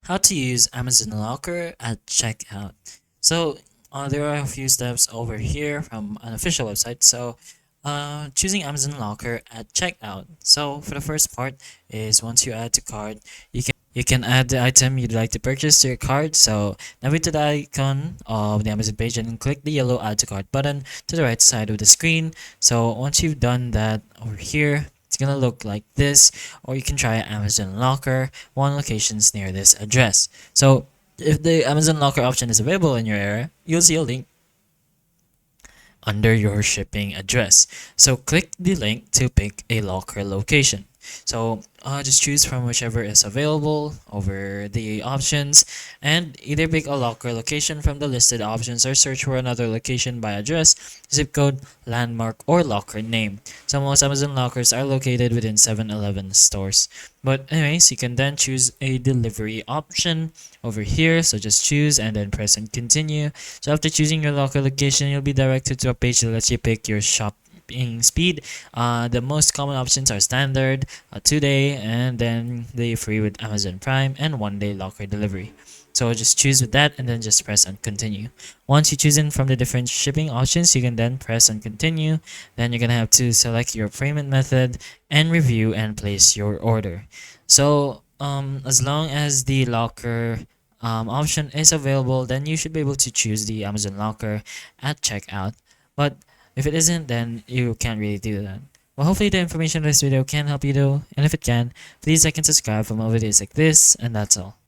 how to use Amazon Locker at checkout. So there are a few steps over here from an official website. So choosing Amazon Locker at checkout. So for the first part is once you add to cart, you can add the item you'd like to purchase to your cart. So navigate to the icon of the Amazon page and click the yellow add to cart button to the right side of the screen. So once you've done that over here, it's gonna look like this, or you can try Amazon Locker, one locations near this address. So if the Amazon Locker option is available in your area, you'll see a link under your shipping address. So click the link to pick a locker location. So just choose from whichever is available over the options and either pick a locker location from the listed options or search for another location by address, zip code, landmark, or locker name. So most Amazon lockers are located within 7-Eleven stores. But anyways, you can then choose a delivery option over here. So just choose and then press and continue. So after choosing your locker location, you'll be directed to a page that lets you pick your shopping speed. The most common options are standard, 2-day, and then the free with Amazon Prime and 1-day locker delivery. So just choose with that and then just press and continue. Once you choose in from the different shipping options, you can then press and continue. Then you're gonna have to select your payment method and review and place your order. So as long as the locker option is available, then you should be able to choose the Amazon Locker at checkout. But if it isn't, then you can't really do that. Well, hopefully the information in this video can help you though, and if it can, please like and subscribe for more videos like this, and that's all.